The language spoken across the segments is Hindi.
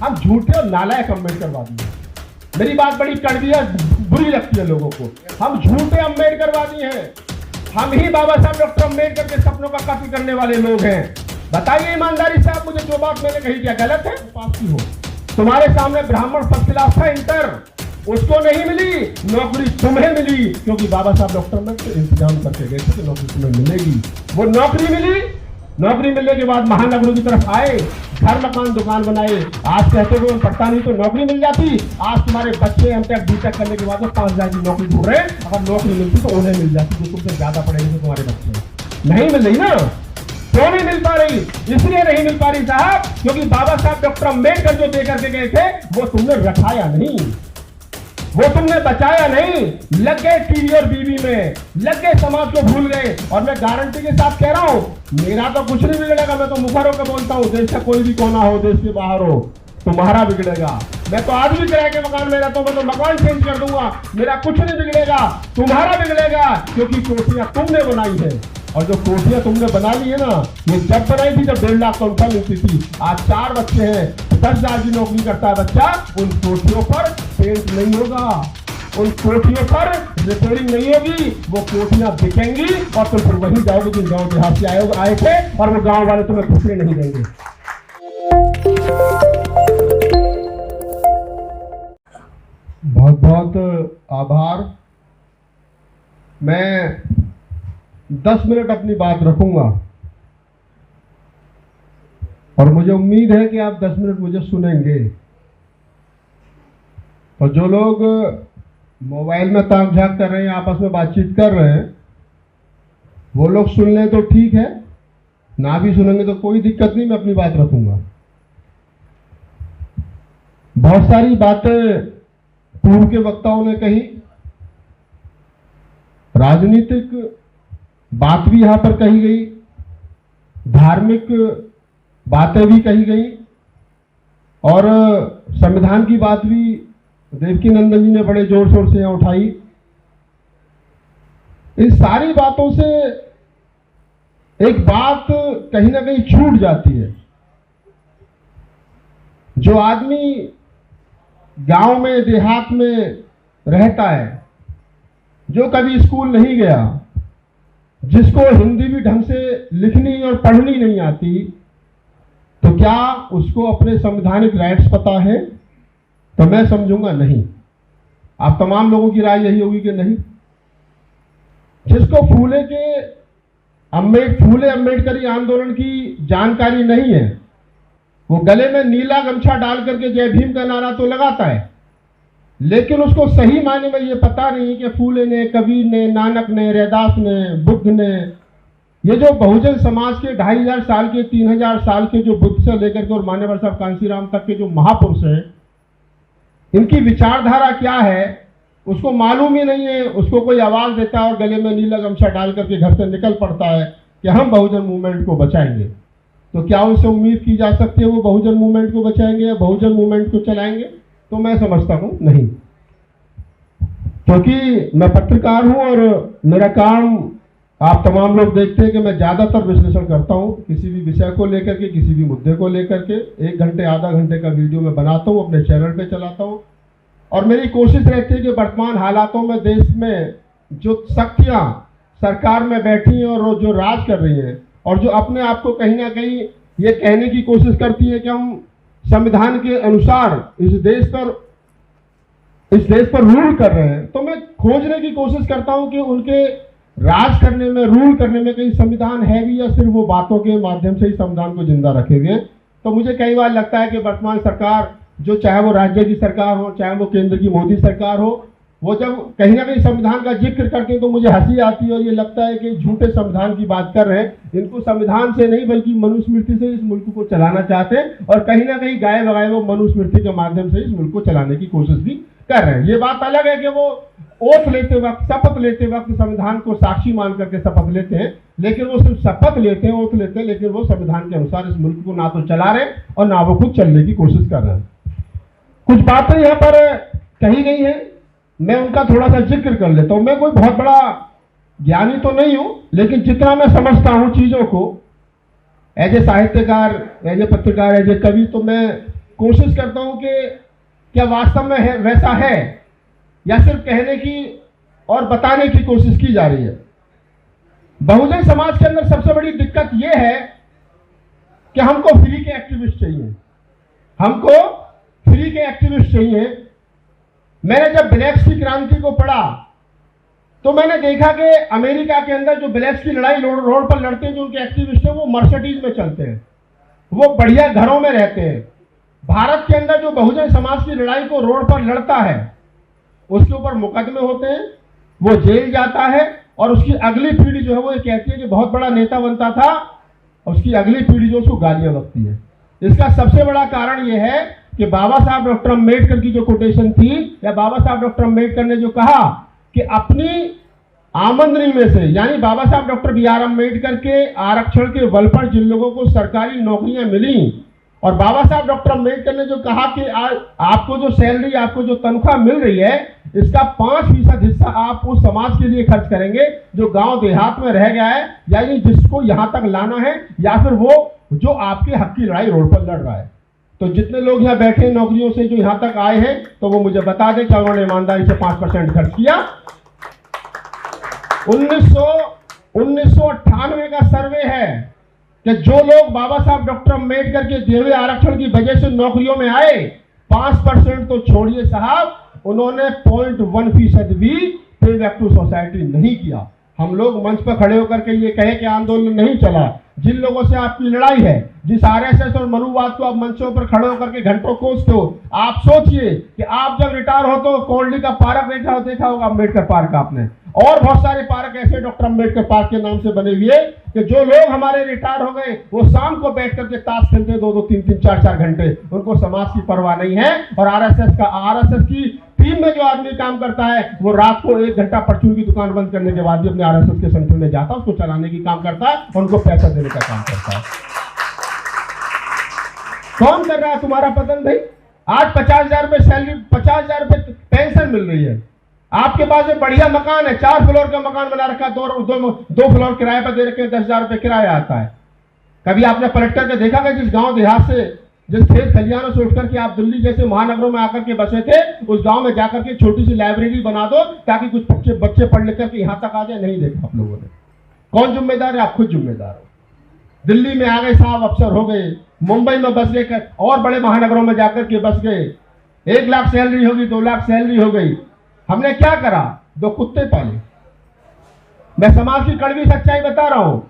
हम झूठे और नालायक अम्बेडकरवादी हैं। मेरी बात बड़ी कड़वी है, बुरी लगती है लोगों को। हम झूठे अम्बेडकरवादी हैं। हम ही बाबा साहब डॉक्टर अम्बेडकर के सपनों का कत्ल करने वाले लोग हैं। बताइए ईमानदारी से आप मुझे, जो बात मैंने कही क्या गलत है? पास की हो तुम्हारे सामने ब्राह्मण फर्स्ट क्लास था इंटर, उसको नहीं मिली नौकरी, तुम्हें मिली, क्योंकि बाबा साहब डॉक्टर अम्बेडकर इंतजाम करके गए थे कि नौकरी तुम्हें मिलेगी। वो नौकरी मिली। नौकरी मिलने के बाद महानगरों की तरफ आए, घर मकान दुकान बनाए। आज कहते हो पढ़ता नहीं तो नौकरी मिल जाती। आज तुम्हारे बच्चे एमटेक बीटेक करने के बाद 5,000 की नौकरी ढूंढ रहे हैं। अगर नौकरी मिलती तो उन्हें मिल जाती जो तुमसे ज्यादा पढ़ेंगे तुम्हारे बच्चे। नहीं मिल रही ना, क्यों नहीं मिल पा रही? इसलिए नहीं मिल पा रही साहब, क्योंकि बाबा साहब डॉक्टर अम्बेडकर जो दे करके गए थे वो तुमने रखाया नहीं, वो तुमने बचाया नहीं। लग गए टीवी और बीवी में, लग गए समाज को भूल गए। और मैं गारंटी के साथ कह रहा हूं, मेरा तो कुछ नहीं बिगड़ेगा। मैं तो मुखर होकर बोलता हूं, देश का कोई भी कोना हो, देश के बाहर हो, तुम्हारा बिगड़ेगा। मैं तो आज भी किराए के मकान में रहता हूं, मैं तो मकान चेंज कर दूंगा, मेरा कुछ नहीं बिगड़ेगा, तुम्हारा बिगड़ेगा। क्योंकि कोठियां तुमने बनाई है, और जो कोठियां तुमने बना ली है ना, ये जब बनाई थी जब 1.5 लाख तनख्वाह मिलती थी। आज 4 बच्चे हैं, 10,000 की नौकरी करता है बच्चा। उन कोठियों पर पेंट नहीं होगा, उन कोठियों पर रिपेयरिंग नहीं होगी, वो कोठियां बिकेंगी और तुम फिर वहीं जाओगे जिन गाँव देहात से आए थे, और वो गाँव वाले तुम्हें घुसने नहीं देंगे। बहुत बहुत आभार। मैं 10 मिनट अपनी बात रखूंगा और मुझे उम्मीद है कि आप 10 मिनट मुझे सुनेंगे। और जो लोग मोबाइल में ताक झाक कर रहे हैं, आपस में बातचीत कर रहे हैं, वो लोग सुन लें तो ठीक है, ना भी सुनेंगे तो कोई दिक्कत नहीं, मैं अपनी बात रखूंगा। बहुत सारी बातें पूर्व के वक्ताओं ने कही, राजनीतिक बात भी यहां पर कही गई, धार्मिक बातें भी कही गई, और संविधान की बात भी देवकी नंदन जी ने बड़े जोर शोर से यहां उठाई। इन सारी बातों से एक बात कहीं ना कहीं छूट जाती है। जो आदमी गांव में देहात में रहता है, जो कभी स्कूल नहीं गया, जिसको हिंदी भी ढंग से लिखनी और पढ़नी नहीं आती, तो क्या उसको अपने संवैधानिक राइट्स पता है? तो मैं समझूंगा नहीं। आप तमाम लोगों की राय यही होगी कि नहीं। जिसको फूले अम्बेडकरी आंदोलन की जानकारी नहीं है, वो गले में नीला गमछा डाल करके जय भीम का नारा तो लगाता है, लेकिन उसको सही मायने में ये पता नहीं कि फूले ने, कबीर ने, नानक ने, रैदास ने, बुद्ध ने, ये जो बहुजन समाज के 2,500 साल के, 3,000 साल के जो बुद्ध से लेकर के और मान्यवर साहब कांसीराम तक के जो महापुरुष हैं, इनकी विचारधारा क्या है उसको मालूम ही नहीं है। उसको कोई आवाज देता है और गले में नीला गमछा डाल करके घर से निकल पड़ता है कि हम बहुजन मूवमेंट को बचाएंगे। तो क्या उनसे उम्मीद की जा सकती है वो बहुजन मूवमेंट को बचाएंगे या बहुजन मूवमेंट को चलाएंगे? तो मैं समझता हूं नहीं, क्योंकि मैं पत्रकार हूं और मेरा काम आप तमाम लोग देखते हैं कि मैं ज्यादातर विश्लेषण करता हूं किसी भी विषय को लेकर के, किसी भी मुद्दे को लेकर के। 1 घंटे आधा घंटे का वीडियो मैं बनाता हूं, अपने चैनल पे चलाता हूं, और मेरी कोशिश रहती है कि वर्तमान हालातों में देश में जो शक्तियां सरकार में बैठी हैं और जो राज कर रही हैं, और जो अपने आप को कहीं ना कहीं ये कहने की कोशिश करती है कि हम संविधान के अनुसार इस देश पर रूल कर रहे हैं, तो मैं खोजने की कोशिश करता हूं कि उनके राज करने में, रूल करने में कहीं संविधान है भी, या सिर्फ वो बातों के माध्यम से ही संविधान को जिंदा रखेंगे। तो मुझे कई बार लगता है कि वर्तमान सरकार, जो चाहे वो राज्य की सरकार हो, चाहे वो केंद्र की मोदी सरकार हो, वो जब कहीं ना कहीं संविधान का जिक्र करते हैं तो मुझे हंसी आती है और ये लगता है कि झूठे संविधान की बात कर रहे हैं। इनको संविधान से नहीं बल्कि मनुस्मृति से इस मुल्क को चलाना चाहते हैं, और कहीं ना कहीं गाये बगाए वो मनुस्मृति के माध्यम से इस मुल्क को चलाने की कोशिश भी कर रहे हैं। ये बात अलग है कि वो ओथ लेते वक्त, शपथ लेते वक्त संविधान को साक्षी मान करके शपथ लेते हैं, लेकिन वो सिर्फ शपथ लेते हैं, ओथ लेते हैं, लेकिन वो संविधान के अनुसार इस मुल्क को ना तो चला रहे और ना वो खुद चलने की कोशिश कर रहे हैं। कुछ बातें यहाँ पर कही गई हैं, मैं उनका थोड़ा सा जिक्र कर लेता हूं। मैं कोई बहुत बड़ा ज्ञानी तो नहीं हूं, लेकिन जितना मैं समझता हूं चीजों को, एज ए साहित्यकार, एज ए पत्रकार, एज ए कवि, तो मैं कोशिश करता हूं कि क्या वास्तव में है वैसा है या सिर्फ कहने की और बताने की कोशिश की जा रही है। बहुजन समाज के अंदर सबसे बड़ी दिक्कत यह है कि हमको फ्री के एक्टिविस्ट चाहिए, हमको फ्री के एक्टिविस्ट चाहिए। मैंने जब ब्लैक्स की क्रांति को पढ़ा तो मैंने देखा कि अमेरिका के अंदर जो ब्लैक्स की लड़ाई रोड पर लड़ते हैं, जो उनके एक्टिविस्ट हैं, वो मर्सिडीज में चलते हैं, वो बढ़िया घरों में रहते हैं। भारत के अंदर जो बहुजन समाज की लड़ाई को रोड पर लड़ता है उसके ऊपर मुकदमे होते हैं, वो जेल जाता है और उसकी अगली पीढ़ी जो है वो ये कहती है कि बहुत बड़ा नेता बनता था, उसकी अगली पीढ़ी जो उसको गालियां बकती है। इसका सबसे बड़ा कारण यह है कि बाबा साहब डॉक्टर अम्बेडकर की जो कोटेशन थी, या बाबा साहब डॉक्टर अम्बेडकर ने जो कहा कि अपनी आमदनी में से, यानी बाबा साहब डॉक्टर बी.आर. अम्बेडकर के आरक्षण के बल पर जिन लोगों को सरकारी नौकरियां मिली, और बाबा साहब डॉक्टर अम्बेडकर ने जो कहा कि आपको जो सैलरी, आपको जो तनख्वाह मिल रही है, इसका 5% हिस्सा आप उस समाज के लिए खर्च करेंगे जो गांव देहात में रह गया है, यानी जिसको यहां तक लाना है, या फिर वो जो आपके हक की लड़ाई रोड पर लड़ रहा है। तो जितने लोग यहाँ बैठे नौकरियों से जो यहां तक आए हैं, तो वो मुझे बता दें कि उन्होंने ईमानदारी से 5% खर्च किया। 1998 का सर्वे है कि जो लोग बाबा साहब डॉक्टर अम्बेडकर के दिए हुए आरक्षण की वजह से नौकरियों में आए, 5% तो छोड़िए साहब, उन्होंने 0.1% भी पे बैक टू सोसाइटी नहीं किया। हम लोग मंच पर खड़े होकर के ये कहे कि आंदोलन नहीं चला। जिन लोगों से आपकी लड़ाई है, जिस आरएसएस और मनुवाद को आप मंचों पर खड़े होकर के घंटों कोसते हो, आप सोचिए कि आप जब रिटायर हो तो कोल्डी का पार्क देखा होगा, अम्बेडकर पार्क आपने, और बहुत सारे पार्क ऐसे डॉक्टर अम्बेडकर पार्क के नाम से बने हुए कि जो लोग हमारे रिटायर हो गए वो शाम को बैठ करके ताश खेलते 2-2, 3-3, 4-4 घंटे, उनको समाज की परवाह नहीं है। और आरएसएस की टीम में जो आदमी काम करता है वो रात को 1 घंटा परचून की दुकान बंद करने के बाद भी अपने आरएसएस के संगठन में जाता है, उसको चलाने की काम करता है और उनको पैसा देने का काम करता है। कौन कर रहा है तुम्हारा पतन भाई? आज 50,000 रुपए सैलरी, 50,000 रुपए पेंशन मिल रही है, आपके पास एक बढ़िया मकान है, 4 फ्लोर का मकान बना रखा है, 2 फ्लोर किराए पर दे रखे हैं, 10,000 रुपए किराया आता है। कभी आपने पलट करके देखा कि जिस गांव देहात से, जिस खेत खलिहानों से उठकर के आप दिल्ली जैसे महानगरों में आकर के बसे थे, उस गांव में जाकर के छोटी सी लाइब्रेरी बना दो ताकि कुछ बच्चे पढ़ लिख करके यहां तक आ जाए? नहीं देखा आप लोगों ने। कौन जिम्मेदार है? आप खुद जिम्मेदार हो। दिल्ली में आ गए साहब, अफसर हो गए, मुंबई में बस गए और बड़े महानगरों में जाकर के बस गए, 1 लाख सैलरी होगी, 2 लाख सैलरी हो गई। हमने क्या करा? 2 कुत्ते पाले। मैं समाज की कड़वी सच्चाई बता रहा हूं।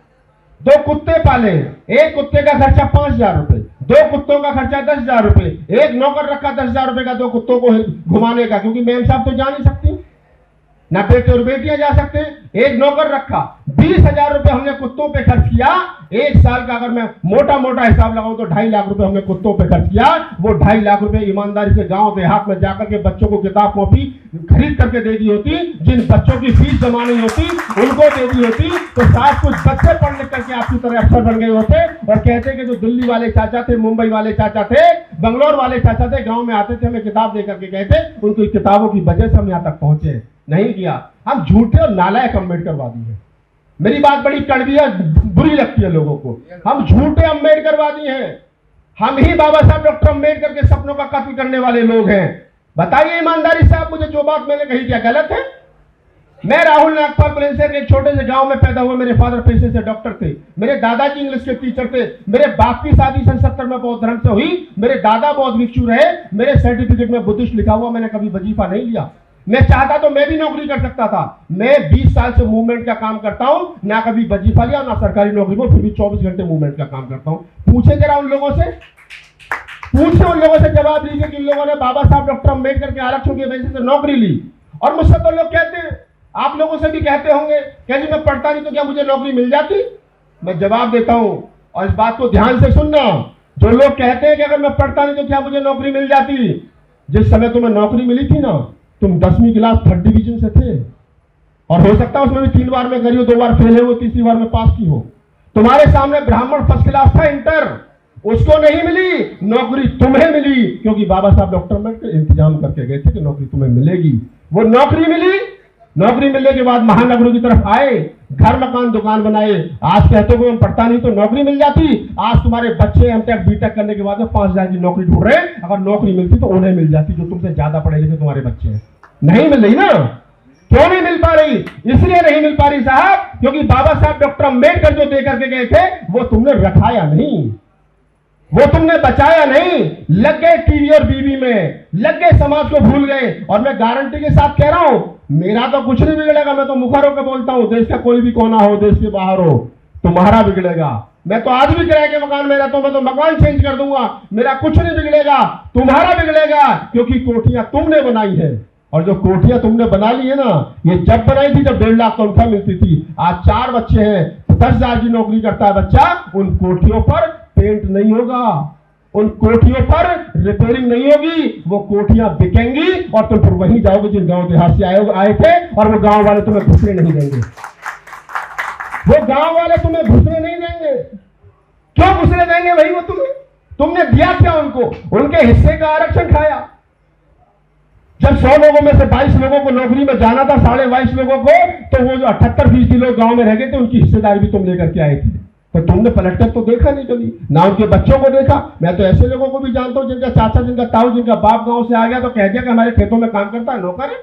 2 कुत्ते पाले, एक कुत्ते का खर्चा 5,000 रुपए, 2 कुत्तों का खर्चा 10,000 रुपए, एक नौकर रखा 10,000 रुपए का 2 कुत्तों को घुमाने का, क्योंकि मैम साहब तो जा नहीं सकती, ना बेटे और बेटियां जा सकते। एक नौकर रखा, 20,000 रुपए हमने कुत्तों पे खर्च किया। 1 साल का अगर मैं मोटा हिसाब लगाऊं तो 2.5 लाख रुपए हमने कुत्तों पे खर्च किया। वो 2.5 लाख रुपए ईमानदारी से गांव देहात में जाकर के बच्चों को किताब कॉपी खरीद करके दे दी होती, जिन बच्चों की फीस जमा नहीं होती उनको दे दी होती, तो शायद कुछ बच्चे पढ़ लिख करके आपकी तरह अफसर बन गए होते और कहते कि जो दिल्ली वाले चाचा थे, मुंबई वाले चाचा थे, बंगलोर वाले चाचा थे, गाँव में आते थे, हमें किताब दे करके कहते, उनकी किताबों की वजह से हम यहाँ तक पहुंचे। नहीं किया। हम झूठे और नालायक अम्बेडकरवादी हैं। मेरी बात बड़ी कड़वी है, बुरी लगती है लोगों को। हम झूठे अम्बेडकरवादी हैं। हम ही बाबा साहब डॉक्टर अम्बेडकर के सपनों का कत्ल करने वाले लोग हैं। बताइए ईमानदारी से, आप मुझे जो बात मैंने कही क्या गलत है? मैं राहुल नागपाल प्लेन्सर के एक छोटे से गांव में पैदा हुआ। मेरे फादर पेशे से डॉक्टर थे, मेरे दादाजी इंग्लिश के टीचर थे, मेरे बाप की शादी 70 में बौद्ध धर्म से हुई, मेरे दादा बौद्ध भिक्षु रहे, मेरे सर्टिफिकेट में बुद्धिस्ट लिखा हुआ, मैंने कभी वजीफा नहीं लिया। मैं चाहता तो मैं भी नौकरी कर सकता था। मैं 20 साल से मूवमेंट का काम करता हूं, ना कभी वजीफा लिया ना सरकारी नौकरी को, फिर भी 24 घंटे मूवमेंट का काम करता हूं। पूछे जरा उन लोगों से, पूछे उन लोगों से, जवाब दीजिए कि इन लोगों ने बाबा साहब डॉक्टर अम्बेडकर के आरक्षण की वजह से नौकरी ली। और मुझसे तो लोग कहते हैं, आप लोगों से भी कहते होंगे, क्या जी मैं पढ़ता नहीं तो क्या मुझे नौकरी मिल जाती? मैं जवाब देता हूं और इस बात को ध्यान से सुनना। जो लोग कहते हैं कि अगर मैं पढ़ता नहीं तो क्या मुझे नौकरी मिल जाती, जिस समय तुम्हें नौकरी मिली थी ना, तुम 10वीं क्लास 3rd डिवीजन से थे, और हो सकता है उसमें भी 3 बार में करी हो, 2 बार फेल हो, 3री बार में पास की हो। तुम्हारे सामने ब्राह्मण फर्स्ट क्लास था, इंटर, उसको नहीं मिली नौकरी, तुम्हें मिली, क्योंकि बाबा साहब डॉक्टर अम्बेडकर इंतजाम करके गए थे कि नौकरी तुम्हें मिलेगी। वो नौकरी मिली। नौकरी मिलने के बाद महानगरों की तरफ आए, घर मकान दुकान बनाए। आज कहते हो हम पढ़ता नहीं तो नौकरी मिल जाती। आज तुम्हारे बच्चे एमटेक बीटेक करने के बाद में 5,000 की नौकरी ढूंढ रहे हैं। अगर नौकरी मिलती तो उन्हें मिल जाती जो तुमसे ज्यादा पढ़े लिखे तुम्हारे बच्चे हैं। नहीं मिल रही ना। क्यों नहीं मिल पा रही? इसलिए नहीं मिल पा रही साहब, क्योंकि बाबा साहब डॉक्टर अम्बेडकर जो दे करके गए थे वो तुमने रखाया नहीं, वो तुमने बचाया नहीं। लग गए टीवी और बीवी में, लग गए समाज को भूल गए। और मैं गारंटी के साथ कह रहा हूं, मेरा तो कुछ नहीं बिगड़ेगा। मैं तो मुखर होकर बोलता हूं, देश का कोई भी कोना हो, देश के बाहर हो, तुम्हारा बिगड़ेगा। मैं तो आज भी किराए के मकान में रहता हूं, मैं तो मकान चेंज कर दूंगा, मेरा कुछ नहीं बिगड़ेगा, तुम्हारा बिगड़ेगा। क्योंकि कोठियां तुमने बनाई है, और जो कोठियां तुमने बना ली है ना, ये जब बनाई थी जब 1.5 लाख तनख्वाह मिलती थी। आज 4 बच्चे हैं, 10,000 की नौकरी करता है बच्चा। उन कोठियों पर पेंट नहीं होगा, उन कोठियों पर रिपेयरिंग नहीं होगी, वो कोठियां बिकेंगी और तुम फिर वहीं जाओगे जिन गांव देहात से आए थे। और वो गांव वाले तुम्हें घुसने नहीं देंगे, वो गांव वाले तुम्हें घुसने नहीं देंगे। क्यों घुसने देंगे भाई? वो तुमने दिया क्या उनको? उनके हिस्से का आरक्षण खाया। जब 100 लोगों में से 22 लोगों को नौकरी में जाना था, 22.5 लोगों को, तो वो जो 78% लोग गांव में रह गए थे, उनकी हिस्सेदारी भी तुम लेकर के आए थे। तो तुमने पलटकर तो देखा नहीं कभी, ना उनके बच्चों को देखा। मैं तो ऐसे लोगों को भी जानता हूं जिनका चाचा, जिनका ताऊ, जिनका बाप गांव से आ गया तो कह दिया कि हमारे खेतों में काम करता है, नौकर है।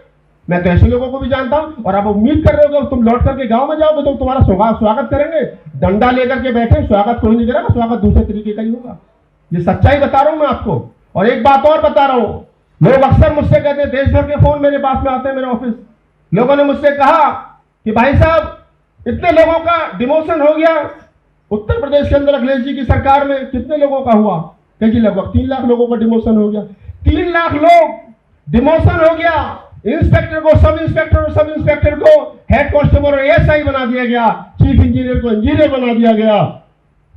मैं तो ऐसे लोगों को भी जानता हूं। और आप उम्मीद कर रहे हो तुम लौट करके गांव में जाओगे तो तुम्हारा स्वागत करेंगे? डंडा लेकर के बैठे, स्वागत कोई नहीं करेगा, स्वागत दूसरे तरीके का ही होगा। ये सच्चाई बता रहा हूं मैं आपको। और एक बात और बता रहा हूं, लोग अक्सर मुझसे कहते हैं, देश भर के फोन मेरे पास में आते हैं, मेरे ऑफिस। लोगों ने मुझसे कहा कि भाई साहब, इतने लोगों का डिमोशन हो गया उत्तर प्रदेश के अंदर अखिलेश जी की सरकार में, कितने लोगों का हुआ? कहीं लगभग 3 लाख लोगों का डिमोशन हो गया। 3 लाख लोग डिमोशन हो गया। इंस्पेक्टर को सब इंस्पेक्टर और सब इंस्पेक्टर को हेड कांस्टेबल और एएसआई बना दिया गया, चीफ इंजीनियर को इंजीनियर बना दिया गया।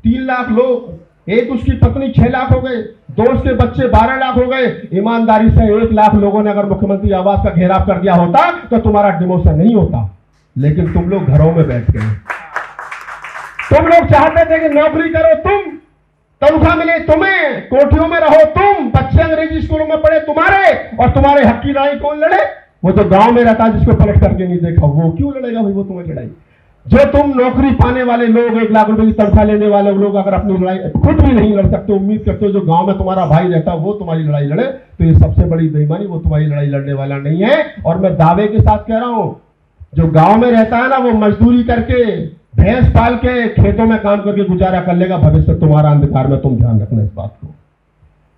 3 लाख लोग, एक उसकी पत्नी 6 लाख हो गए, 2 उसके बच्चे 12 लाख हो गए। ईमानदारी से 1 लाख लोगों ने अगर मुख्यमंत्री आवास का घेराव कर दिया होता तो तुम्हारा डिमोशन नहीं होता। लेकिन तुम लोग घरों में बैठ गए। तुम लोग चाहते थे कि नौकरी करो तुम, तनख्वाह मिले तुम्हें, कोठियों में रहो तुम, बच्चे अंग्रेजी स्कूलों में पढ़े तुम्हारे, और तुम्हारे हक की लड़ाई कौन लड़े? वो तो गांव में रहता है, जिसको पलट करके नहीं देखा, वो क्यों लड़ेगा भाई? वो तुम्हें लड़ाई। जो तुम नौकरी पाने वाले लोग, 1 लाख रुपए की तनख्वाह लेने वाले लोग अगर अपनी लड़ाई खुद भी नहीं लड़ सकते, उम्मीद करते हो जो गांव में तुम्हारा भाई रहता है वो तुम्हारी लड़ाई लड़े, तो ये सबसे बड़ी बेईमानी। वो तुम्हारी लड़ाई लड़ने वाला नहीं है। और मैं दावे के साथ कह रहा हूं, जो गांव में रहता है ना, वो मजदूरी करके, भैंस पाल के, खेतों में काम करके गुजारा कर लेगा। भविष्य तुम्हारा अंधकार में, तुम ध्यान रखना इस बात को।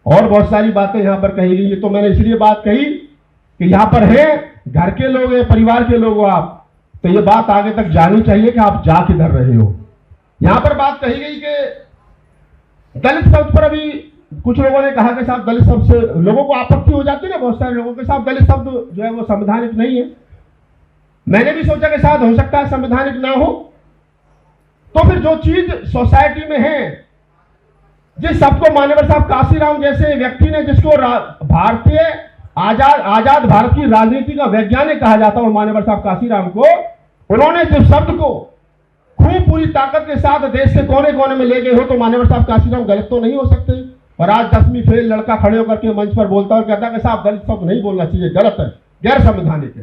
और बहुत सारी बातें यहां पर कही गई। तो मैंने इसलिए बात कही कि यहां पर है, घर के लोग हैं, परिवार के लोग हो आप, तो ये बात आगे तक जानी चाहिए कि आप जा किधर रहे हो। यहां पर बात कही गई कि दलित शब्द पर अभी कुछ लोगों ने कहा कि साहब दलित शब्द से लोगों को आपत्ति हो जाती है ना, बहुत सारे लोगों के साथ दलित शब्द जो है वो संवैधानिक नहीं है। मैंने भी सोचा कि शायद हो सकता है संवैधानिक ना हो, तो फिर जो चीज सोसाइटी में है, जिस सबको मान्यवर साहब काशीराम जैसे व्यक्ति ने, जिसको भारतीय आजाद भारत की राजनीति का वैज्ञानिक कहा जाता है, मान्यवर साहब काशीराम को, उन्होंने जिस शब्द को खूब पूरी ताकत के साथ देश के कोने कोने में ले गए हो, तो मान्यवर साहब काशीराम गलत तो नहीं हो सकते। और आज 10वीं फेल लड़का खड़े होकर के मंच पर बोलता और कहता कि साहब दलित शब्द नहीं बोलना चाहिए, गलत है, गैर संवैधानिक है।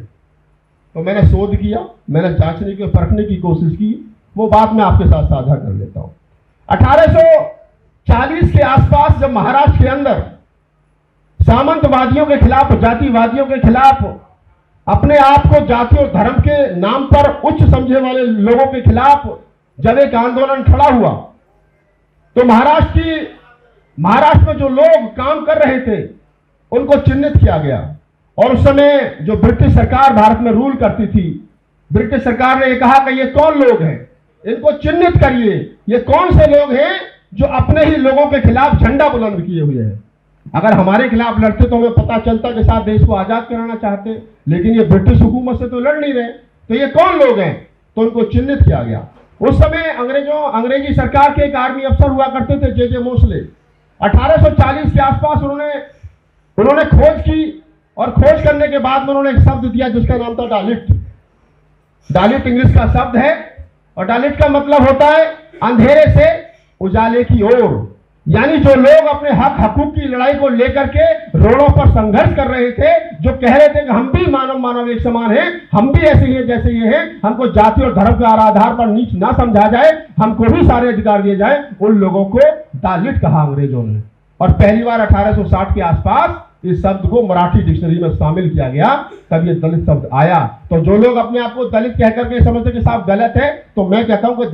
तो मैंने शोध किया, मैंने जांचने की, परखने की कोशिश की, वो बात मैं आपके साथ साझा कर लेता हूं। 1840 के आसपास जब महाराष्ट्र के अंदर सामंतवादियों के खिलाफ, जातिवादियों के खिलाफ, अपने आप को जाति और धर्म के नाम पर उच्च समझे वाले लोगों के खिलाफ जब एक आंदोलन खड़ा हुआ, तो महाराष्ट्र में जो लोग काम कर रहे थे उनको चिन्हित किया गया। और उस समय जो ब्रिटिश सरकार भारत में रूल करती थी, ब्रिटिश सरकार ने कहा कि ये कौन लोग हैं, इनको चिन्हित करिए, ये कौन से लोग हैं जो अपने ही लोगों के खिलाफ झंडा बुलंद किए हुए हैं। अगर हमारे खिलाफ लड़ते तो हमें पता चलता कि साथ देश को आजाद कराना चाहते, लेकिन ये ब्रिटिश हुकूमत से तो लड़ नहीं रहे, तो ये कौन लोग हैं, तो उनको चिन्हित किया गया। उस समय अंग्रेजी सरकार के एक आर्मी अफसर हुआ करते थे, जे मोसले। 1840 के आसपास उन्होंने खोज की, और खोज करने के बाद उन्होंने एक शब्द दिया जिसका नाम था डालिट। डालिट इंग्लिश का शब्द है, और डालिट का मतलब होता है अंधेरे से उजाले की ओर, यानी जो लोग अपने हक हकूक की लड़ाई को लेकर के रोडों पर संघर्ष कर रहे थे, जो कह रहे थे कि हम भी मानव एक समान हैं, हम भी ऐसे ही हैं जैसे ये हैं, हमको जाति और धर्म के आधार पर नीच ना समझा जाए, हमको भी सारे अधिकार दिए जाए, उन लोगों को दलित कहा अंग्रेजों ने। और पहली बार 1860 के आसपास इस शब्द को मराठी डिक्शनरी में शामिल किया गया, तब ये दलित शब्द आया। तो जो लोग अपने आप को दलित कहकर के समझते कि साहब गलत है, तो मैं कहता हूं कि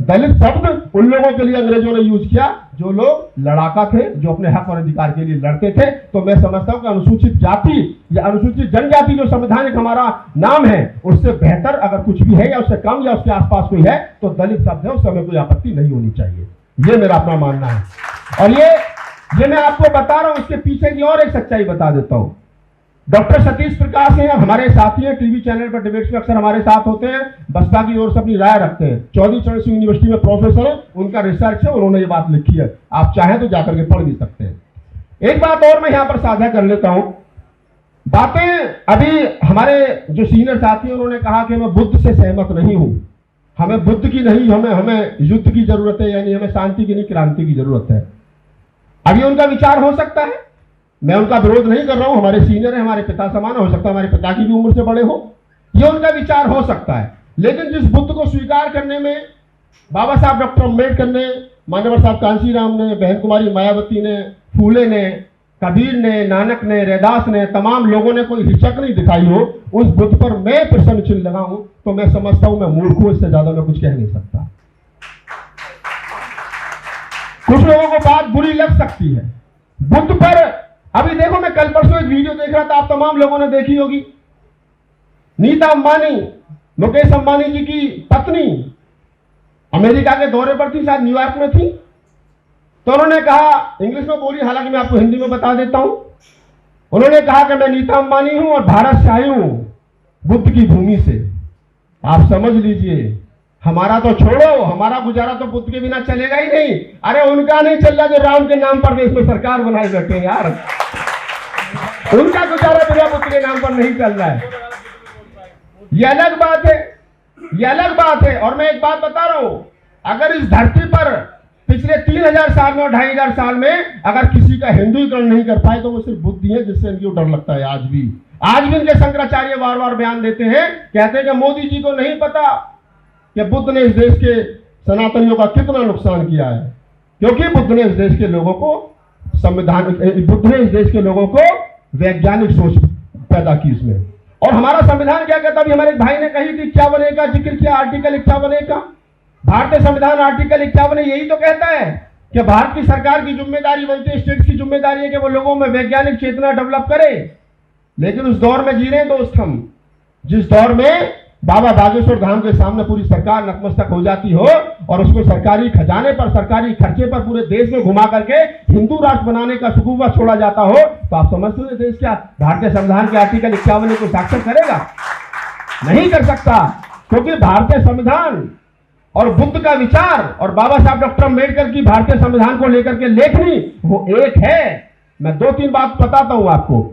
दलित शब्द उन लोगों के लिए अंग्रेजों ने यूज किया जो लोग लड़ाका थे, जो अपने हक और अधिकार के लिए लड़ते थे। तो मैं समझता हूं कि अनुसूचित जाति या अनुसूचित जनजाति जो संवैधानिक हमारा नाम है, उससे बेहतर अगर कुछ भी है या उससे कम या उसके आसपास कोई है तो दलित शब्द है, उस समय कोई आपत्ति नहीं होनी चाहिए। ये मेरा अपना मानना है। और ये मैं आपको बता रहा हूं, इसके पीछे की और एक सच्चाई बता देता हूं। डॉक्टर सतीश प्रकाश हैं, हमारे साथी हैं, टीवी चैनल पर डिबेट्स में अक्सर हमारे साथ होते हैं, बसपा की ओर से अपनी राय रखते हैं। चौधरी चरण सिंह यूनिवर्सिटी में प्रोफेसर है, उनका रिसर्च है, उन्होंने ये बात लिखी है, आप चाहें तो जाकर के पढ़ भी सकते हैं। एक बात और मैं यहां पर साझा कर लेता हूं। बातें अभी हमारे जो सीनियर साथी हैं उन्होंने कहा कि मैं बुद्ध से सहमत नहीं हूं, हमें बुद्ध की नहीं, हमें युद्ध की जरूरत है, यानी हमें शांति की नहीं क्रांति की जरूरत है। अभी उनका विचार हो सकता है, मैं उनका विरोध नहीं कर रहा हूं, हमारे सीनियर है, हमारे पिता समान, हो सकता है हमारे पिता की भी उम्र से बड़े हो, ये उनका विचार हो सकता है। लेकिन जिस बुद्ध को स्वीकार करने में बाबा साहब डॉक्टर अम्बेडकर ने, मान्यवर साहब कांशीराम ने, बहन कुमारी मायावती ने, फूले ने, कबीर ने, नानक ने, रैदास ने, तमाम लोगों ने कोई हिचक नहीं दिखाई हो, उस बुद्ध पर मैं प्रश्न चिन्ह लगाऊं तो मैं समझता हूं मैं मूर्ख हूं, इससे ज्यादा मैं कुछ कह नहीं सकता। कुछ लोगों को बात बुरी लग सकती है बुद्ध पर। अभी देखो, मैं कल परसों एक वीडियो देख रहा था, आप तमाम लोगों ने देखी होगी। नीता अंबानी, मुकेश अंबानी जी की पत्नी अमेरिका के दौरे पर थी, शायद न्यूयॉर्क में थी, तो उन्होंने कहा, इंग्लिश में बोली, हालांकि मैं आपको हिंदी में बता देता हूं। उन्होंने कहा कि मैं नीता अंबानी हूं और भारत से आई हूं बुद्ध की भूमि से। आप समझ लीजिए, हमारा तो छोड़ो, हमारा गुजारा तो बुद्ध के बिना चलेगा ही नहीं। अरे उनका नहीं चल रहा जो राम के नाम पर देश में सरकार बनाए बैठे हैं यार, उनका गुजारा बिना बुद्ध के नाम पर नहीं चल रहा है। ये अलग बात है, ये अलग बात है। और मैं एक बात बता रहा हूं, अगर इस धरती पर पिछले 3000 साल में और 2500 साल में अगर किसी का हिंदुईकरण नहीं कर पाए तो वो सिर्फ बुद्ध ही है, जिससे इनको डर लगता है। आज भी इनके शंकराचार्य बार बार बयान देते हैं, कहते हैं कि मोदी जी को नहीं पता कि बुद्ध ने इस देश के सनातनियों का कितना नुकसान किया है, क्योंकि बुद्ध ने इस देश के लोगों को बुद्ध ने इस देश के लोगों को वैज्ञानिक सोच पैदा की इसमें। और हमारा संविधान क्या कहता है, हमारे भाई ने कही थी 51 का जिक्र किया, आर्टिकल 51 का। भारतीय संविधान आर्टिकल 51 यही तो कहता है कि भारत की सरकार की जिम्मेदारी बनती है, स्टेट की जिम्मेदारी है कि वो लोगों में वैज्ञानिक चेतना डेवलप करे। लेकिन उस दौर में जी रहे हैं दोस्त हम, जिस दौर में बाबा बागेश्वर धाम के सामने पूरी सरकार नतमस्तक हो जाती हो और उसको सरकारी खजाने पर, सरकारी खर्चे पर पूरे देश में घुमा करके हिंदू राष्ट्र बनाने का सुकूबा छोड़ा जाता हो, तो आप समझते हो देश क्या भारतीय संविधान के आर्टिकल 51 को साक्षर करेगा? नहीं कर सकता, क्योंकि भारतीय संविधान और बुद्ध का विचार और बाबा साहब डॉक्टर अम्बेडकर की भारतीय संविधान को लेकर के लेखनी वो एक है। मैं 2-3 बात बताता हूं आपको।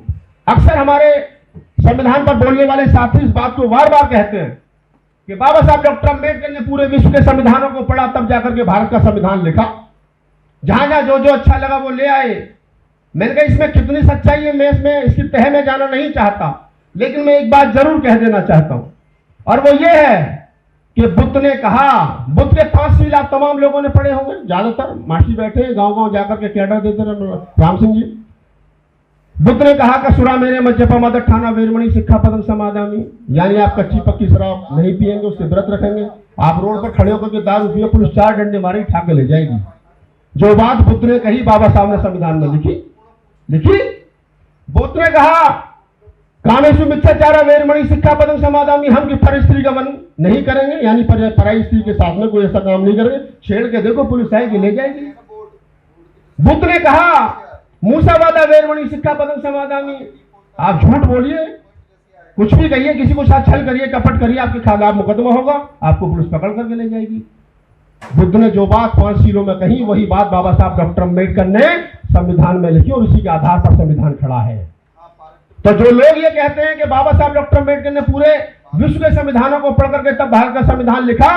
अक्सर हमारे संविधान पर बोलने वाले साथी इस बात को बार बार कहते हैं कि बाबा साहब डॉक्टर अम्बेडकर ने पूरे विश्व के संविधानों को पढ़ा, तब जाकर के भारत का संविधान लिखा। जहां जहां जो जो अच्छा लगा वो ले आए। मैंने कहा इसमें कितनी सच्चाई है, मैं इसमें इसकी तह में जाना नहीं चाहता, लेकिन मैं एक बात जरूर कह देना चाहता हूं, और वो ये है कि बुद्ध ने कहा, बुद्ध के 5 शील आप तमाम लोगों ने पढ़े होंगे, ज्यादातर मासी बैठे हैं गांव गांव जाकर के कैडर देते रहे राम सिंह जी। बुद्ध ने कहा कि सुरा मेरे मज्जपा मदद ठाना वीरमणि शिक्षा पदम समादामी, यानी आप कच्ची पक्की शराब नहीं पिएंगे, उससे व्रत रखेंगे। आप रोड पर खड़े होकर के दारू पिए, पुलिस 4 डंडे मारी ठा के ले जाएगी। जो बात बुद्ध ने कही बाबा साहब ने संविधान में लिखी। बुद्ध ने कहा कामेशु मिथ्याचारा वीरमणि शिक्षा पदम समादामी, हम की पर स्त्री का मन नहीं करेंगे, यानी पराई स्त्री के साथ में कोई ऐसा काम नहीं करेंगे। छेड़ के देखो पुलिस आएगी ले जाएगी। बुद्ध ने कहा मूसावादा वीरमणि शिक्षा पदम समादामी, आप झूठ बोलिए, कुछ भी कहिए, किसी को साथ छल करिए, कपट करिए, आपके खिलाफ मुकदमा होगा, आपको पुलिस पकड़ करके ले जाएगी। बुद्ध ने जो बात 5 शीलों में कही वही बात बाबा साहब डॉक्टर अम्बेडकर ने संविधान में लिखी और उसी के आधार पर संविधान खड़ा है। तो जो लोग ये कहते हैं कि बाबा साहब डॉक्टर अम्बेडकर ने पूरे विश्व के संविधानों को पढ़ करके तब भारत का संविधान लिखा,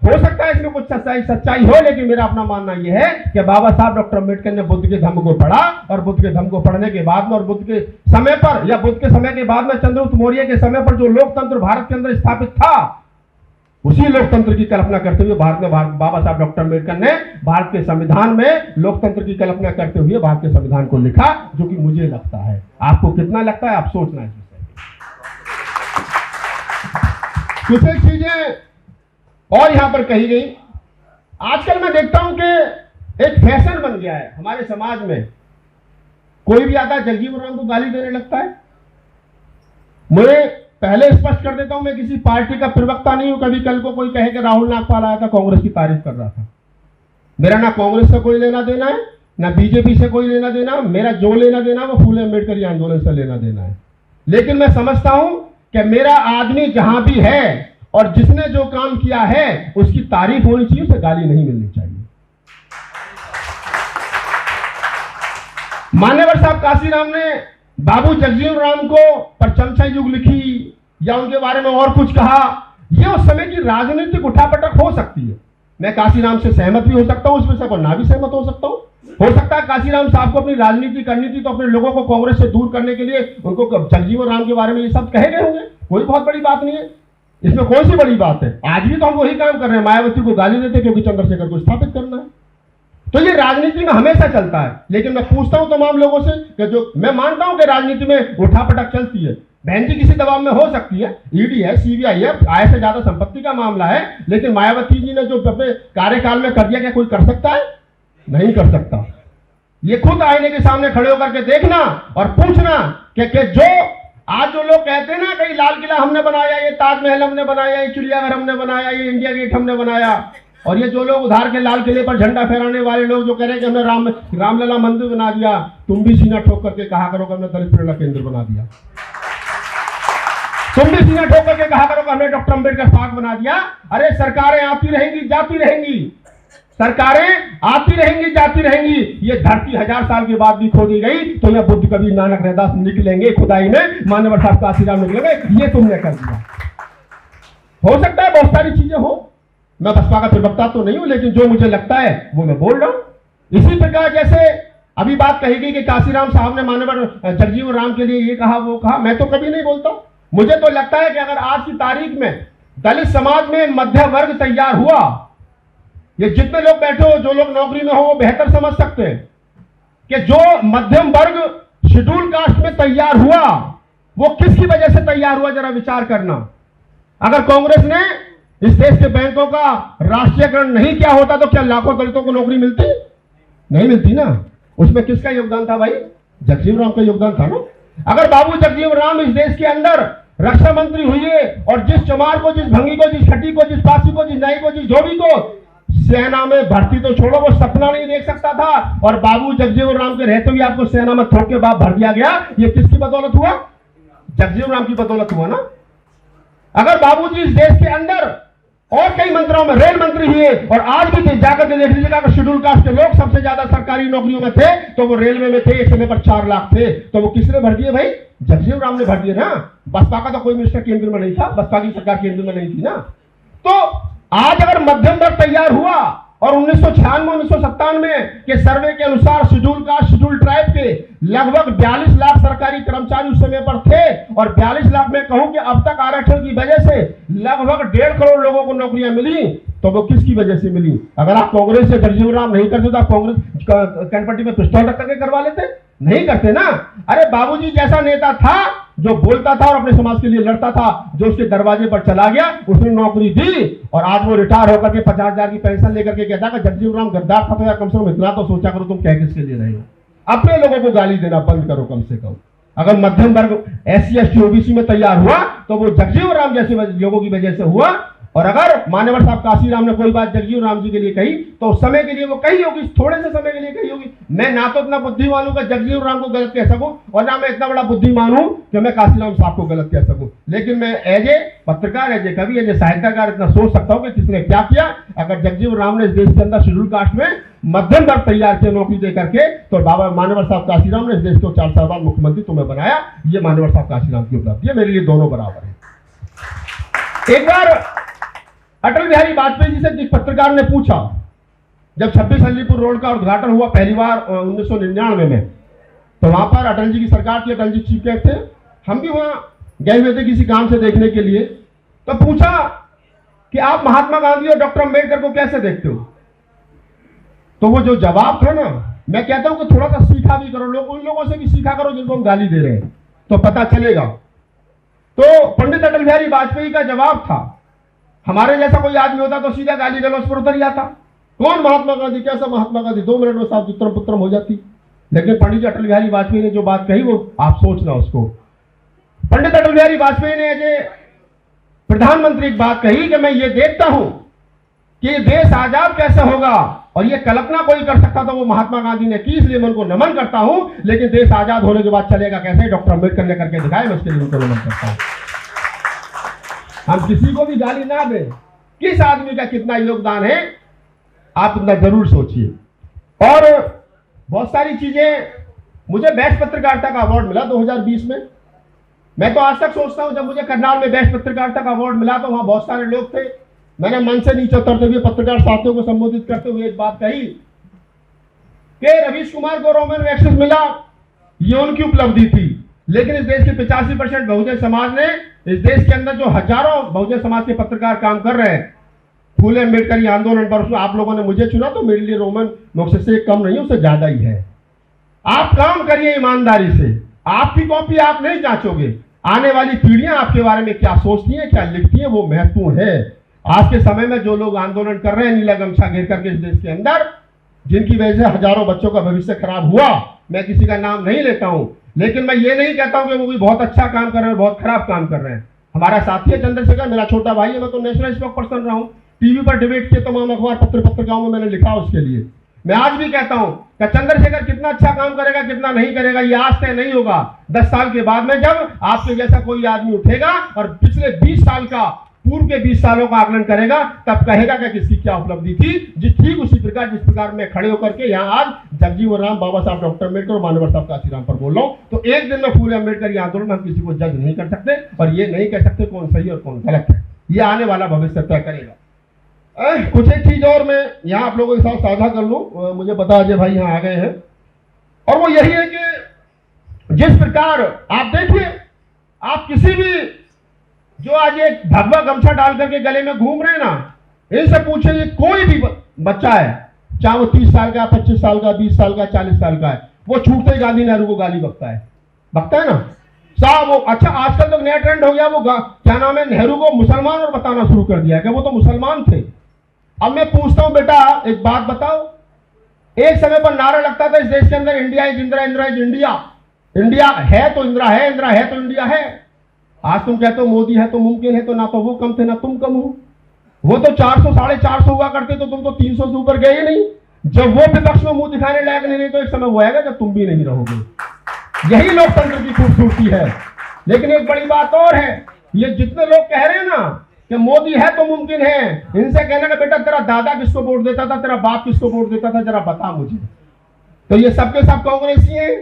हो सकता है इसमें कुछ सच्चाई हो, लेकिन मेरा अपना मानना यह है कि बाबा साहब डॉक्टर अम्बेडकर ने बुद्ध के धम्म को पढ़ा, और बुद्ध के धम्म को पढ़ने के बाद में और बुद्ध के समय पर या बुद्ध के समय के बाद में चंद्रगुप्त मौर्य के समय पर जो लोकतंत्र भारत के अंदर स्थापित था, उसी लोकतंत्र की कल्पना करते हुए बाबा साहब डॉक्टर अम्बेडकर ने भारत के संविधान में लोकतंत्र की कल्पना करते हुए भारत के संविधान को लिखा, जो कि मुझे लगता है। आपको कितना लगता है आप सोचना है। कुछ एक चीजें और यहां पर कही गई। आजकल मैं देखता हूं कि एक फैशन बन गया है हमारे समाज में, कोई भी आता है जगजीवन राम को गाली देने लगता है। मुझे पहले स्पष्ट कर देता हूं, मैं किसी पार्टी का प्रवक्ता नहीं हूं। कभी कल को कोई कहे कि राहुल नागपाल आया था कांग्रेस की तारीफ कर रहा था, मेरा ना कांग्रेस से कोई लेना देना है, ना बीजेपी से कोई लेना देना। मेरा जो लेना देना वो फूले अम्बेडकर आंदोलन से लेना देना है। लेकिन मैं समझता हूं कि मेरा आदमी जहां भी है और जिसने जो काम किया है उसकी तारीफ होनी चाहिए, उसे गाली नहीं मिलनी चाहिए। मान्यवर साहब काशीराम ने बाबू जगजीवन राम को पर चमचा युग लिखी या उनके बारे में और कुछ कहा, यह उस समय की राजनीतिक उठापटक हो सकती है। मैं काशीराम से सहमत भी हो सकता हूं, उसमें से ना भी सहमत हो सकता हूं। हो सकता है काशीराम साहब को अपनी राजनीति करनी थी तो अपने लोगों को कांग्रेस से दूर करने के लिए उनको जगजीवन राम के बारे में ये सब कहे गए होंगे। कोई बहुत बड़ी बात नहीं है, इसमें कौन सी बड़ी बात है। आज भी तो हम वही काम कर रहे हैं, मायावती को गाली देते क्योंकि चंद्रशेखर को स्थापित करना है। तो ये राजनीति में हमेशा चलता है। लेकिन मैं पूछता हूं तमाम लोगों से कि जो मैं मानता हूं कि राजनीति में उठापटक चलती है, बहन जी किसी दबाव में हो सकती है, ईडी है, सीबीआई है, आय से ज्यादा संपत्ति का मामला है, लेकिन मायावती जी ने जो अपने कार्यकाल में कर दिया, क्या कोई कर सकता है? नहीं कर सकता। ये खुद आईने के सामने खड़े होकर के देखना और पूछना कि जो आज जो लोग कहते हैं ना कहीं लाल किला हमने बनाया, ये ताजमहल हमने बनाया, ये चिड़ियाघर हमने बनाया, ये इंडिया गेट हमने बनाया, और ये जो लोग उधार के लाल किले पर झंडा फहराने वाले लोग जो कह रहे हैं कि हमने रामलला मंदिर बना दिया, तुम भी सीना ठोक करके कहा करो कि हमने दलित प्रेरणा केंद्र बना दिया। तुम भी सीना ठोक करके कहा करो कि हमने डॉक्टर अम्बेडकर पार्क बना दिया। अरे सरकारें आती रहेंगी जाती रहेंगी, सरकारें आती रहेंगी जाती रहेंगी। ये धरती 1000 साल के बाद भी खोदी गई तो यह बुद्ध कबीर नानक रैदास निकलेंगे खुदाई में, मान्यवर साहब काशीराम निकलेंगे। ये तुमने कर दिया। हो सकता है बहुत सारी चीजें हो, मैं बसपा का प्रवक्ता तो नहीं हूं, लेकिन जो मुझे लगता है वो मैं बोल रहा हूं। इसी प्रकार जैसे अभी बात कही गई कि काशीराम साहब ने मान्यवर जगजीवन राम के लिए ये कहा वो कहा, मैं तो कभी नहीं बोलता। मुझे तो लगता है कि अगर आज की तारीख में दलित समाज में मध्य वर्ग तैयार हुआ, ये जितने लोग बैठे हो, जो लोग नौकरी में हो, वो बेहतर समझ सकते हैं कि जो मध्यम वर्ग शेड्यूल कास्ट में तैयार हुआ वो किसकी वजह से तैयार हुआ, जरा विचार करना। अगर कांग्रेस ने इस देश के बैंकों का राष्ट्रीयकरण नहीं किया होता तो क्या लाखों दलितों को नौकरी मिलती? नहीं मिलती ना। उसमें किसका योगदान था भाई? जगजीवन राम का योगदान था ना। अगर बाबू जगजीवन राम इस देश के अंदर रक्षा मंत्री हुए और जिस चमार को, जिस भंगी को, जिस खटी को, जिस पासी को, जिस नाई को, जिस धोबी को सेना में भर्ती तो छोड़ो, वो सपना नहीं देख सकता था, और बाबू जगजीवन राम के रहते हुए आपको सेना में थोक के बाद भर दिया गया। ये किसकी बदौलत हुआ? जगजीवन राम की बदौलत हुआ ना। अगर बाबूजी इस देश के अंदर और कई मंत्रियों में रेल मंत्री हुए और आज भी जाकर के देख लीजिएगा कि शेड्यूल कास्ट के लोग सबसे ज्यादा सरकारी नौकरियों में थे तो वो रेलवे में थे, एक समय पर 4 लाख थे, तो वो किसने भर दिए भाई? जगजीवन राम ने भर दिए ना। बसपा का तो कोई मिनिस्टर केंद्र में नहीं था, बसपा की सरकार केंद्र में नहीं थी ना। तो आज अगर मध्यम वर्ग तैयार हुआ और 1996-1997 के सर्वे के अनुसार शेड्यूल कास्ट शेड्यूल ट्राइब के लगभग 42 लाख सरकारी कर्मचारी उस समय पर थे, और 42 लाख में कहूं कि अब तक आरक्षण की वजह से लगभग 1.5 करोड़ लोगों को नौकरियां मिली, तो वो किसकी वजह से मिली? अगर आप कांग्रेस से जगजीवन राम नहीं करते तो आप कांग्रेस कनपट्टी में पिस्तौल रख करके करवा लेते? नहीं करते ना। अरे बाबूजी जैसा नेता था जो बोलता था और अपने समाज के लिए लड़ता था, जो उसके दरवाजे पर चला गया, उसने नौकरी दी, और आज वो रिटायर होकर के 50,000 की पेंशन लेकर के कहता है कि जगजीवन राम गद्दार था, तो यार कम से कम इतना तो सोचा करो तुम कह किसके लिए रहे हो। अपने लोगों को गाली देना बंद करो कम से कम। अगर मध्यम वर्ग SC ST OBC में तैयार हुआ तो वो जगजीवन राम जैसे लोगों की वजह से हुआ। और अगर मान्यवर साहब काशीराम ने कोई बात जगजीवन राम जी के लिए कही तो उस समय के लिए वो कही होगी, थोड़े से समय के लिए कही होगी। मैं ना तो इतना बुद्धिमान हूं कि जगजीवन राम को गलत कह सकूं, और ना मैं इतना बड़ा बुद्धिमान हूं कि मैं काशीराम साहब को गलत कह सकूं। लेकिन मैं एज ए पत्रकार, एज ए कवि, एज ए साहित्यकार इतना सोच सकता हूं कि किसने क्या किया। अगर जगजीवन राम ने इस देश के अंदर शेड्यूल कास्ट में मध्यम वर्ग तैयार किया नौकरी दे करके, तो बाबा मान्यवर साहब काशीराम ने इस देश को 4 साल बाद मुख्यमंत्री तुम्हें बनाया। ये मान्यवर साहब काशीराम की उपलब्धि है, मेरे लिए दोनों बराबर है। एक बार अटल बिहारी वाजपेयी जी से एक पत्रकार ने पूछा, जब 26 अलीपुर रोड का उद्घाटन हुआ पहली बार 1999 में, तो वहां पर अटल जी की सरकार थी, अटल जी चीफ गेस्ट थे, हम भी वहां गए हुए थे किसी काम से देखने के लिए। तो पूछा कि आप महात्मा गांधी और डॉक्टर अम्बेडकर को कैसे देखते हो? तो वो जो जवाब था ना, मैं कहता हूं कि थोड़ा सा सीखा भी करो, लोग उन लोगों से भी सीखा करो जिनको हम गाली दे रहे हैं, तो पता चलेगा। तो पंडित अटल बिहारी वाजपेयी का जवाब था, हमारे जैसा कोई आदमी होता तो सीधा गाली गलौज पर उतर जाता, कौन महात्मा गांधी, कैसा महात्मा गांधी, 2 मिनट में साफ चित्रम पुत्रम हो जाती। लेकिन पंडित अटल बिहारी वाजपेयी ने जो बात कही वो आप सोचना उसको। पंडित अटल बिहारी वाजपेयी ने एज प्रधानमंत्री एक बात कही कि मैं ये देखता हूं कि देश आजाद कैसे होगा, और ये कल्पना कोई कर सकता था वो महात्मा गांधी ने की, इसलिए मैं उनको नमन करता हूं। लेकिन देश आजाद होने के बाद चलेगा कैसे, डॉक्टर अम्बेडकर ने करके दिखाया, मैं उसके लिए उनको नमन करता हूं। हम किसी को भी गाली ना दें, किस आदमी का कितना योगदान है आप इतना जरूर सोचिए। और बहुत सारी चीजें, मुझे बेस्ट पत्रकारिता का अवार्ड मिला 2020 में। मैं तो आज तक सोचता हूं, जब मुझे करनाल में बेस्ट पत्रकारिता का अवार्ड मिला तो वहां बहुत सारे लोग थे, मैंने मन से नीचे उतरते हुए पत्रकार साथियों को संबोधित करते हुए एक बात कही कि रवीश कुमार को रोमन मैग्सेसे मिला, ये उनकी उपलब्धि थी, लेकिन इस देश के 85% बहुजन समाज ने, इस देश के अंदर जो हजारों बहुजन समाज के पत्रकार काम कर रहे हैं, फूले अम्बेडकर आंदोलन पर, उसमें आप लोगों ने मुझे चुना तो मेरे लिए रोमन मैग्सेसे से कम नहीं, उससे ज्यादा ही है। आप काम करिए ईमानदारी से, आपकी कॉपी आप नहीं जांचोगे, आने वाली पीढ़ियां आपके बारे में क्या सोचती हैं, क्या लिखती हैं, वो महत्वपूर्ण है। आज के समय में जो लोग आंदोलन कर रहे हैं नीला गमछा घेर करके इस देश के अंदर, जिनकी वजह से हजारों बच्चों का भविष्य खराब हुआ, मैं किसी का नाम नहीं लेता हूं, लेकिन मैं ये नहीं कहता हूं कि वो भी बहुत अच्छा काम कर रहे हैं, बहुत खराब काम कर रहे हैं। हमारा साथी है चंद्रशेखर, मेरा छोटा भाई है, मैं तो नेशनल स्पोक पर्सन रहा हूं, टीवी पर डिबेट किए, तमाम अखबार पत्रिकाओं में मैंने लिखा उसके लिए। मैं आज भी कहता हूं कि चंद्रशेखर कितना अच्छा काम करेगा कितना नहीं करेगा ये आज तय नहीं होगा, 10 साल के बाद में जब आपके जैसा कोई आदमी उठेगा और पिछले 20 साल का, पूर्व के 20 सालों का आकलन करेगा, तब कहेगा कि किसकी क्या उपलब्धि थी। ठीक उसी प्रकार जिस प्रकार मैं खड़े होकर के यहाँ आज जगजीवन राम, बाबा साहब डॉक्टर अम्बेडकर और मानवर साहब काशीराम पर बोल रहा हूँ, तो एक दिन में फूले अम्बेडकर ये आंदोलन हम किसी को जज नहीं कर सकते, और ये नहीं कह सकते कौन सही और कौन गलत है, ये आने वाला भविष्य तय करेगा। कुछ एक चीज और मैं यहाँ आप लोगों के साथ साझा कर लूं, मुझे पता अजय भाई यहाँ आ गए हैं, और वो यही है कि जिस प्रकार आप देखिए, आप किसी भी जो आज एक भगवा गमछा डाल करके गले में घूम रहे हैं ना, इनसे पूछिए कोई भी बच्चा है, चाहे वो 30 साल का, 25 साल का, 20 साल का, 40 साल का है, वो छूटते ही गांधी नेहरू को गाली बकता है ना साहब। वो अच्छा, आजकल तो नया ट्रेंड हो गया, वो क्या नाम है, नेहरू को मुसलमान और बताना शुरू कर दिया कि वो तो मुसलमान थे। अब मैं पूछता हूं बेटा एक बात बताओ, एक समय पर नारा लगता था इस देश के अंदर, India is Indira, Indira is India, India है तो इंदिरा है, इंदिरा है तो इंडिया है। आज तुम कहते हो मोदी है तो मुमकिन है, तो ना तो वो कम थे ना तुम कम हो। वो तो 400 450 हुआ करते, तो तुम तो 300 से ऊपर गए नहीं। जब वो विपक्ष में मुंह दिखाने लायक नहीं, तो एक समय वो आएगा जब तुम भी नहीं रहोगे। यही लोकतंत्र की खूबसूरती है। लेकिन एक बड़ी बात और है, ये जितने लोग कह रहे हैं ना कि मोदी है तो मुमकिन है, इनसे कहना कि बेटा तेरा दादा किसको वोट देता था, तेरा बाप किसको वोट देता था, जरा बता मुझे। तो ये सबके सब कांग्रेसी हैं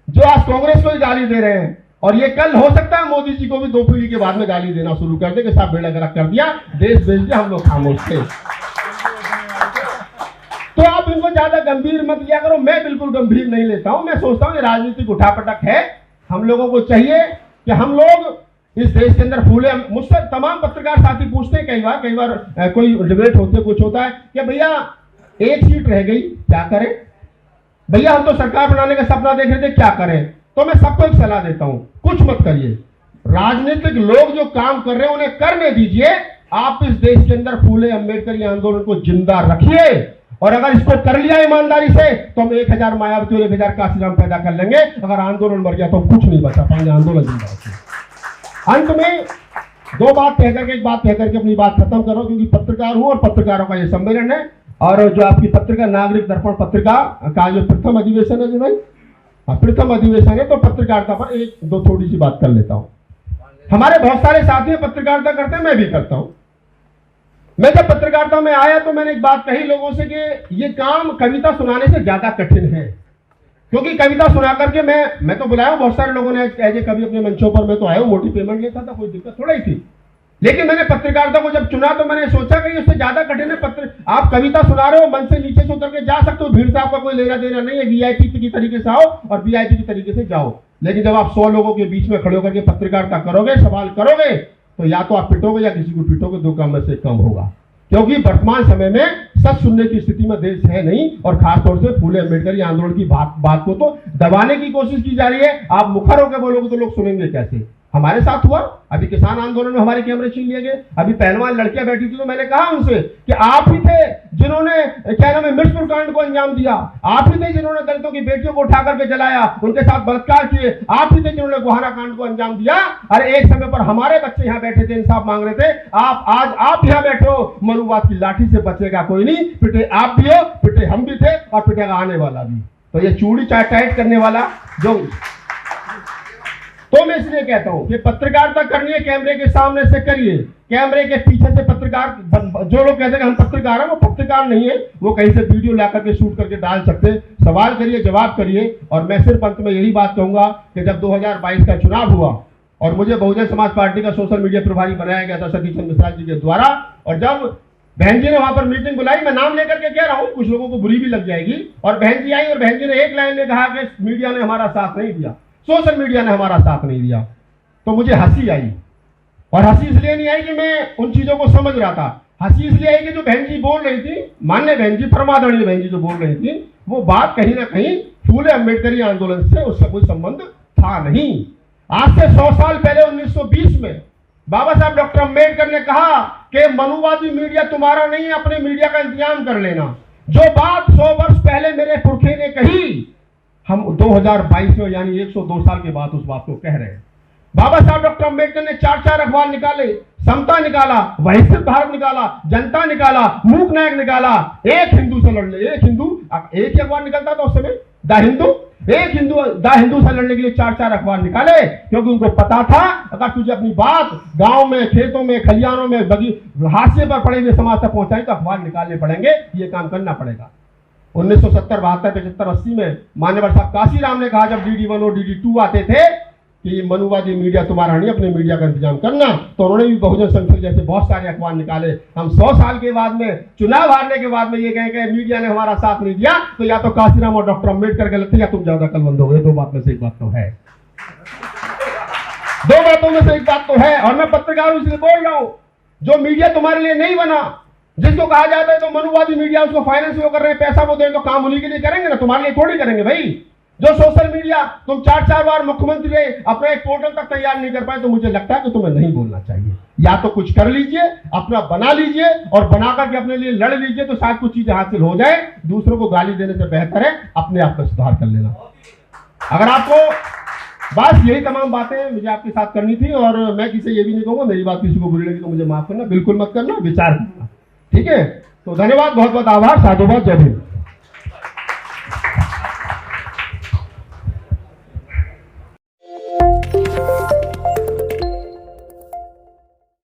जो आज कांग्रेस को ही गाली दे रहे हैं, और ये कल हो सकता है मोदी जी को भी 2 पीढ़ी के बाद में गाली देना शुरू कर दे कि साहब बेड़ा गर्क कर दिया, देश बेच दिया, हम लोग खामोश थे। तो आप इनको ज्यादा गंभीर मत लिया करो, मैं बिल्कुल गंभीर नहीं लेता हूं। मैं सोचता हूं ये राजनीतिक उठापटक है, हम लोगों को चाहिए कि हम लोग इस देश के अंदर फूले। मुझसे तमाम पत्रकार साथी पूछते हैं, कई बार कोई डिबेट होती है, कुछ होता है कि भैया एक सीट रह गई क्या करें, भैया हम तो सरकार बनाने का सपना देख रहे थे क्या करें। तो मैं सबको एक सलाह देता हूं, कुछ मत करिए, राजनीतिक लोग जो काम कर रहे हैं उन्हें करने दीजिए। आप इस देश के अंदर फूले अम्बेडकर आंदोलन को जिंदा रखिए, और अगर इसको कर लिया ईमानदारी से तो हम 1000 मायावती और 1000 काशीराम पैदा कर लेंगे। अगर आंदोलन मर गया तो हम कुछ नहीं बचा पाएंगे, आंदोलन जिंदा रखिए। अंत में 2 बात कहकर के, एक बात कहकर के अपनी बात खत्म करो, क्योंकि पत्रकार हूं और पत्रकारों का ये सम्मेलन है, और जो आपकी पत्रिका नागरिक दर्पण पत्रिका का जो प्रथम अधिवेशन है, जो भाई प्रथम अधिवेशन है, तो पत्रकारिता पर 1-2 थोड़ी सी बात कर लेता हूं। हमारे बहुत सारे साथी पत्रकारिता करते हैं, मैं भी करता हूं। मैं जब पत्रकारिता में आया तो मैंने एक बात कही लोगों से कि ये काम कविता सुनाने से ज्यादा कठिन है, क्योंकि कविता सुना करके मैं तो बुलाया बहुत सारे लोगों ने एज ए कवि अपने मंचों पर, मैं तो आया हूं, मोटी पेमेंट लेता था, कोई दिक्कत थोड़ा ही थी। लेकिन मैंने पत्रकारिता को जब चुना तो मैंने सोचा कि उससे ज्यादा कठिन है आप कविता सुना रहे हो, मन से नीचे से उतर के जा सकते हो, भीड़ से आपका कोई लेना देना नहीं है, वीआईपी की तरीके से आओ और वीआईपी की तरीके से जाओ। लेकिन जब आप 100 लोगों के बीच में खड़े होकर के पत्रकारिता करोगे, सवाल करोगे, तो या तो आप पिटोगे या किसी को पीटोगे, दो काम में से कम होगा। क्योंकि वर्तमान समय में सच सुनने की स्थिति में देश है नहीं, और खासतौर से फूले अम्बेडकर आंदोलन की बात को तो दबाने की कोशिश की जा रही है। आप मुखर होकर बोलोगे तो लोग सुनेंगे कैसे? हमारे साथ हुआ, अभी किसान आंदोलन में हमारे कैमरे छीन लिए गए, अभी पहलवान लड़कियां बैठी थी तो मैंने कहा उनसे कि आप ही थे जिन्होंने क्या नाम है मिर्चपुर कांड को अंजाम दिया, आप ही थे जिन्होंने दलितों की बेटियों को उठा करके जलाया, उनके साथ बलात्कार किए, आप ही थे जिन्होंने गोहाना कांड को अंजाम दिया। अरे एक समय पर हमारे बच्चे यहाँ बैठे थे, इंसाफ मांग रहे थे, आप यहाँ बैठे हो, मनुवाद की लाठी से बचेगा कोई नहीं, पिटे आप भी हो, पिटे हम भी थे और पिटेगा आने वाला भी। तो ये चूड़ी टाइट करने वाला जो, तो मैं इसलिए कहता हूं कि पत्रकारिता करनी है कैमरे के सामने से करिए, कैमरे के पीछे से पत्रकार, जो लोग कहते हैं हम पत्रकार हैं, वो पत्रकार नहीं है, वो कहीं से वीडियो ला करके शूट करके डाल सकते। सवाल करिए, जवाब करिए। और मैं सिर्फ अंत में यही बात कहूंगा कि जब 2022 का चुनाव हुआ और मुझे बहुजन समाज पार्टी का सोशल मीडिया प्रभारी बनाया गया था सतीश चंद्र मिश्रा जी के द्वारा, और जब बहन जी ने वहां पर मीटिंग बुलाई, मैं नाम लेकर के कह रहा हूं, कुछ लोगों को बुरी भी लग जाएगी, और बहन जी आई और बहन जी ने एक लाइन में कहा कि मीडिया ने हमारा साथ नहीं दिया, सोशल मीडिया ने हमारा साथ नहीं दिया। तो मुझे हंसी आई, और हंसी इसलिए नहीं आई कि मैं उन चीजों को समझ रहा था, हंसी इसलिए आई कि जो बहन जी बोल रही थी, मान्य बहन जी, परमादरणीय बहन जी जो बोल रही थी, वो बात कहीं ना कहीं फूले अम्बेडकरी आंदोलन से उसका कोई संबंध था नहीं। आज से 100 साल पहले 1920 में बाबा साहब डॉक्टर अम्बेडकर ने कहा कि मनुवादी मीडिया तुम्हारा नहीं है, अपने मीडिया का इंतजाम कर लेना। जो बात 100 वर्ष पहले मेरे पुरखे ने कही, हम 2022 में यानी 102 साल के बाद उस बात को कह रहे हैं। बाबा साहब डॉक्टर अम्बेडकर ने 4 अखबार निकाले, समता निकाला, वहिष्ठ भारत निकाला, जनता निकाला, मूक नायक निकाला, एक हिंदू से लड़ने, एक ही अखबार निकलता था उस समय, द हिंदू से लड़ने के लिए 4 अखबार निकाले, क्योंकि उनको पता था अगर तुझे अपनी बात गांव में, खेतों में, खलियानों में, हाशिए पर पड़े हुए समाज तक पहुंचाई तो अखबार निकालने पड़ेंगे, ये काम करना पड़ेगा। 1970, 72, 75, 80 में मान्यवर साहब काशीराम ने कहा, जब DD1 और DD2 आते थे, कि मनुवादी मीडिया तुम्हारा नहीं, अपने मीडिया का इंतजाम करना, तो उन्होंने भी बहुजन संघ जैसे बहुत सारे अखबार निकाले। हम 100 साल के बाद में, चुनाव हारने के बाद में ये कहें कि मीडिया ने हमारा साथ नहीं दिया, तो या तो काशीराम और डॉक्टर अम्बेडकर गलत थे या तुम ज्यादा कलबंद हो गए। दो बात में से एक बात तो है, दो बातों में से एक बात तो है। और मैं पत्रकार इसलिए बोल रहा हूं, जो मीडिया तुम्हारे लिए नहीं बना, जिसको कहा जाता है तो मनुवादी मीडिया, उसको फाइनेंस वो कर रहे हैं, पैसा वो दें, तो काम उन्हीं के लिए करेंगे ना, तुम्हारे लिए थोड़ी करेंगे भाई। जो सोशल मीडिया, तुम 4 बार मुख्यमंत्री रहे, अपना एक पोर्टल तक तैयार नहीं कर पाए, तो मुझे लगता है कि तुम्हें नहीं बोलना चाहिए। या तो कुछ कर लीजिए, अपना बना लीजिए, और बना करके अपने लिए लड़ लीजिए, तो शायद कुछ चीजें हासिल हो जाए। दूसरों को गाली देने से बेहतर है अपने आप में सुधार कर लेना। अगर आपको बस यही तमाम बातें मुझे आपके साथ करनी थी, और मैं किसी ये भी नहीं कहूंगा मेरी बात किसी को बुरी लगी तो मुझे माफ करना, बिल्कुल मत करना, विचार करना, ठीक है। तो धन्यवाद, बहुत बहुत आभार, साधुवाद, जय हिंद।